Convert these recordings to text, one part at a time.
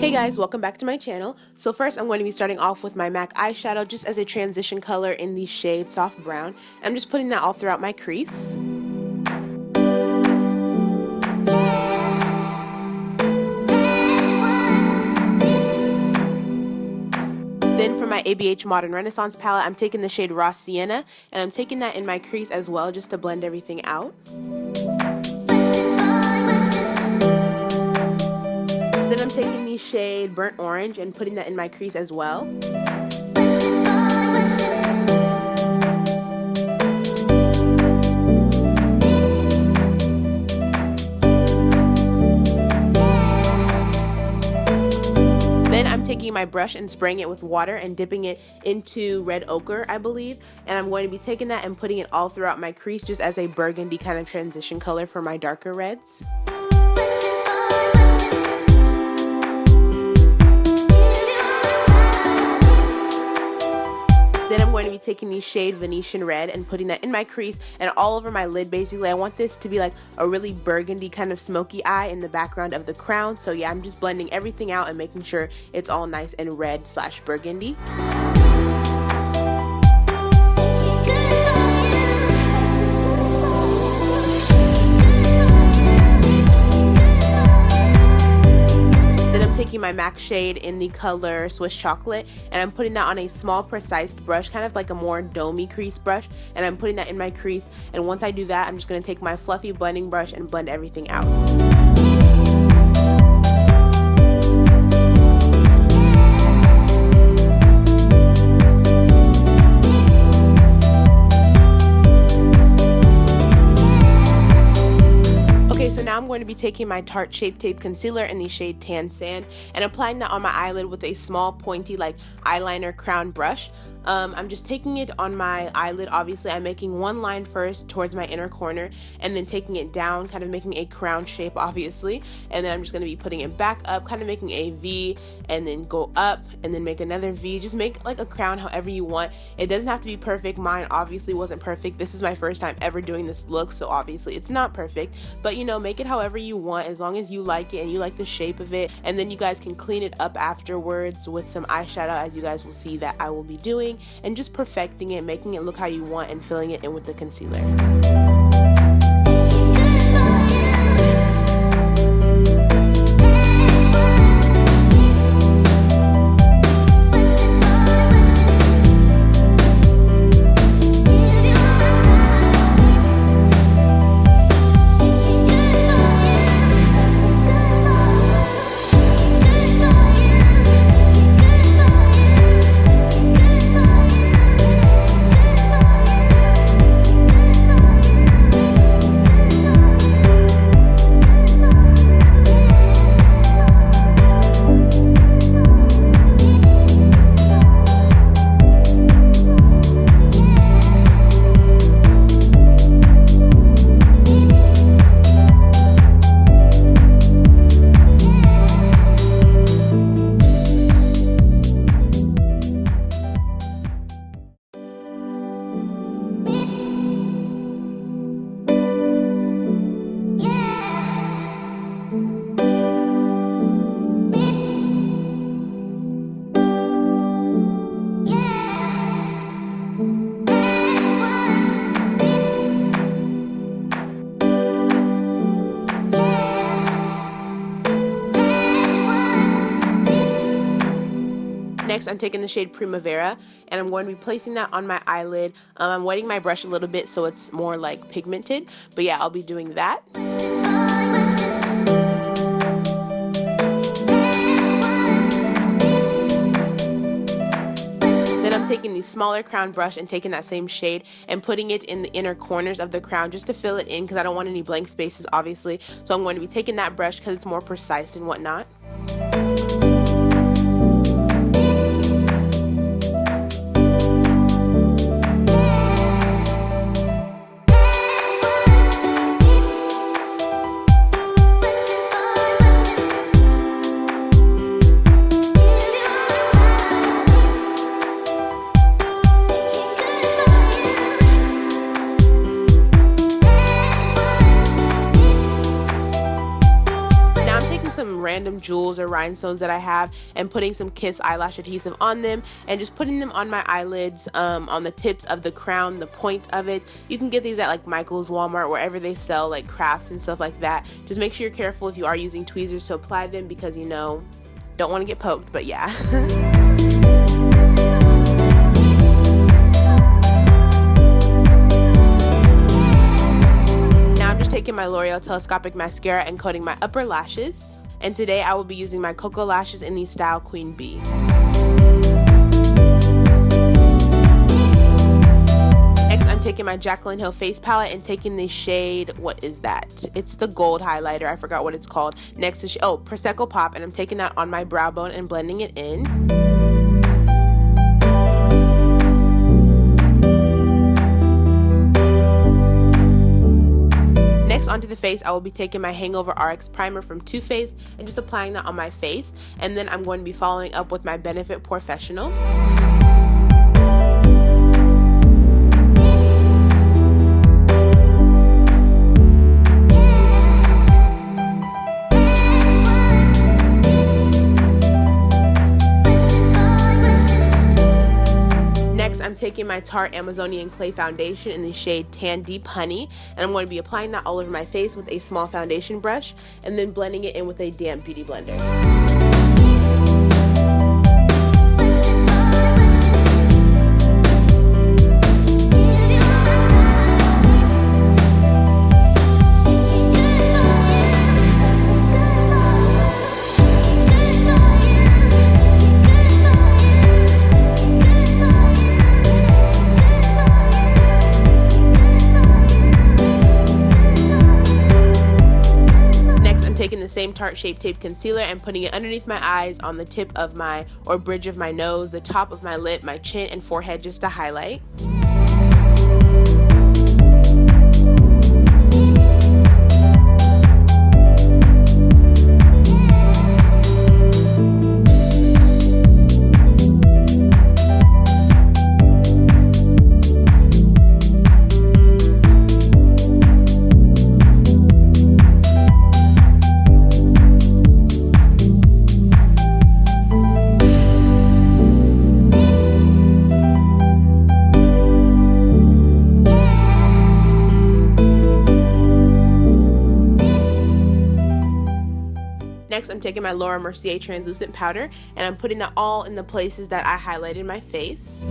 Hey guys, welcome back to my channel. So first I'm going to be starting off with my MAC eyeshadow just as a transition color in the shade Soft Brown. I'm just putting that all throughout my crease. Then for my ABH Modern Renaissance palette, I'm taking the shade Raw Sienna, and I'm taking that in my crease as well just to blend everything out. Then I'm taking the shade Burnt Orange and putting that in my crease as well. Then I'm taking my brush and spraying it with water and dipping it into red ochre, I believe. And I'm going to be taking that and putting it all throughout my crease just as a burgundy kind of transition color for my darker reds. Then I'm going to be taking the shade Venetian Red and putting that in my crease and all over my lid. Basically, I want this to be like a really burgundy kind of smoky eye in the background of the crown. So yeah, I'm just blending everything out and making sure it's all nice and red / burgundy. Taking my MAC shade in the color Swiss Chocolate, and I'm putting that on a small precise brush, kind of like a more domey crease brush, and I'm putting that in my crease. And once I do that, I'm just going to take my fluffy blending brush and blend everything out. Now I'm going to be taking my Tarte Shape Tape Concealer in the shade Tan Sand and applying that on my eyelid with a small pointy like eyeliner crown brush. I'm just taking it on my eyelid. Obviously I'm making one line first towards my inner corner and then taking it down, kind of making a crown shape obviously, and then I'm just going to be putting it back up, kind of making a V and then go up and then make another V. Just make like a crown however you want. It doesn't have to be perfect. Mine obviously wasn't perfect. This is my first time ever doing this look, so obviously it's not perfect, but you know, make it however you want as long as you like it and you like the shape of it. And then you guys can clean it up afterwards with some eyeshadow, as you guys will see that I will be doing, and just perfecting it, making it look how you want and filling it in with the concealer. Next, I'm taking the shade Primavera and I'm going to be placing that on my eyelid. I'm wetting my brush a little bit so it's more like pigmented, but yeah, I'll be doing that. Then I'm taking the smaller crown brush and taking that same shade and putting it in the inner corners of the crown just to fill it in because I don't want any blank spaces obviously. So I'm going to be taking that brush because it's more precise and whatnot. random jewels or rhinestones that I have and putting some Kiss eyelash adhesive on them and just putting them on my eyelids, on the tips of the crown, the point of it. You can get these at like Michael's, Walmart, wherever they sell like crafts and stuff like that. Just make sure you're careful if you are using tweezers to apply them, because you know, don't want to get poked, but yeah. Taking my L'Oreal Telescopic Mascara and coating my upper lashes. And today I will be using my Koko lashes in the style Queen Bee. Next, I'm taking my Jaclyn Hill face palette and taking the shade, what is that? It's the gold highlighter, I forgot what it's called. Next is, Proseco Pop, and I'm taking that on my brow bone and blending it in. Onto the face, I will be taking my Hangover RX primer from Too Faced and just applying that on my face, and then I'm going to be following up with my Benefir Porefessional. I'm taking my Tarte Amazonian Clay Foundation in the shade Tan Deep Honey, and I'm going to be applying that all over my face with a small foundation brush and then blending it in with a damp beauty blender. Taking the same Tarte Shape Tape concealer and putting it underneath my eyes, on the tip of my, or bridge of my nose, the top of my lip, my chin, and forehead, just to highlight. Next, I'm taking my Mercier translucent powder and I'm putting that all in the places that I highlighted my face.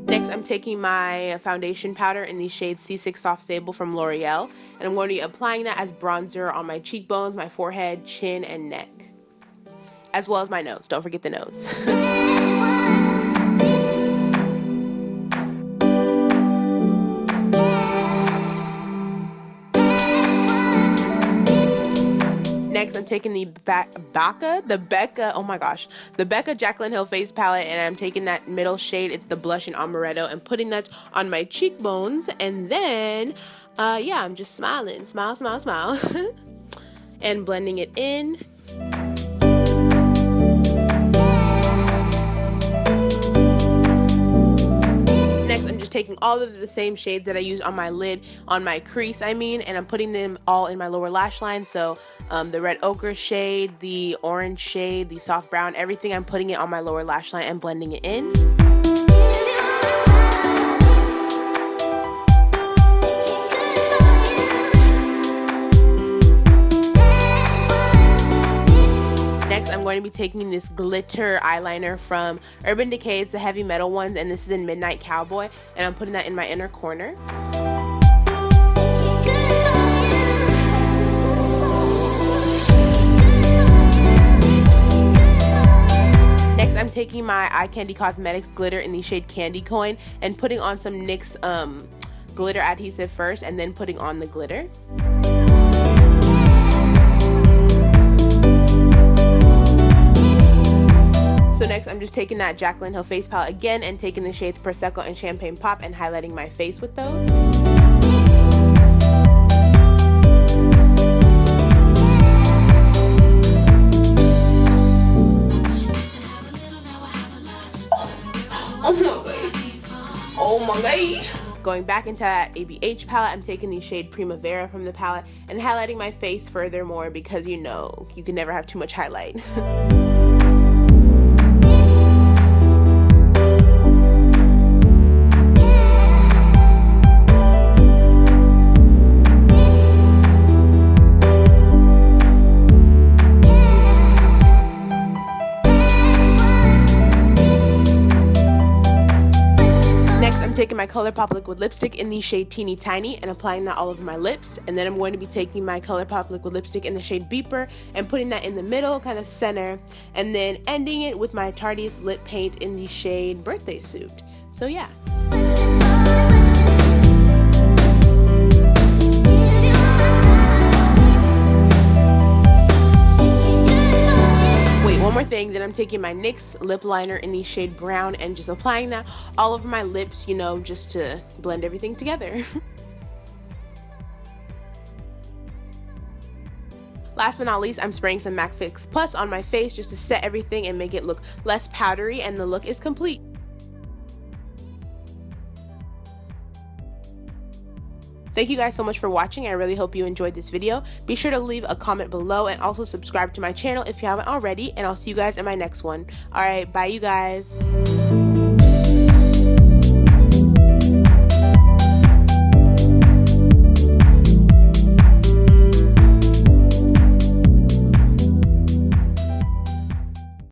Next, I'm taking my foundation powder in the shade C6 Soft Sable from L'Oreal, and I'm going to be applying that as bronzer on my cheekbones, my forehead, chin, and neck, as well as my nose. Don't forget the nose. Next, I'm taking the Becca, the Becca Jaclyn Hill face palette, and I'm taking that middle shade, it's the blush in amaretto, and putting that on my cheekbones, and then, yeah, I'm just smiling, smile, smile, smile, and blending it in. Next, I'm just taking all of the same shades that I used on my lid, on my crease, and I'm putting them all in my lower lash line. So the red ochre shade, the orange shade, the soft brown, everything, I'm putting it on my lower lash line and blending it in. Next, I'm going to be taking this glitter eyeliner from Urban Decay. It's the heavy metal ones, and this is in Midnight Cowboy, and I'm putting that in my inner corner. Next, I'm taking my Eye Candy Cosmetics glitter in the shade Candy Coin and putting on some NYX glitter adhesive first, and then putting on the glitter. So next I'm just taking that Jaclyn Hill face palette again and taking the shades Prosecco and Champagne Pop and highlighting my face with those. Oh my god. Going back into that ABH palette, I'm taking the shade Primavera from the palette and highlighting my face furthermore because you know, you can never have too much highlight. Taking my ColourPop liquid lipstick in the shade Teeny Tiny and applying that all over my lips, and then I'm going to be taking my ColourPop liquid lipstick in the shade Beeper and putting that in the middle, kind of center, and then ending it with my Tartiest lip paint in the shade Birthday Suit. So yeah. One more thing, then I'm taking my NYX lip liner in the shade Brown and just applying that all over my lips, you know, just to blend everything together. Last but not least, I'm spraying some MAC Fix Plus on my face just to set everything and make it look less powdery, and the look is complete. Thank you guys so much for watching. I really hope you enjoyed this video. Be sure to leave a comment below and also subscribe to my channel if you haven't already, and I'll see you guys in my next one. Alright, bye you guys.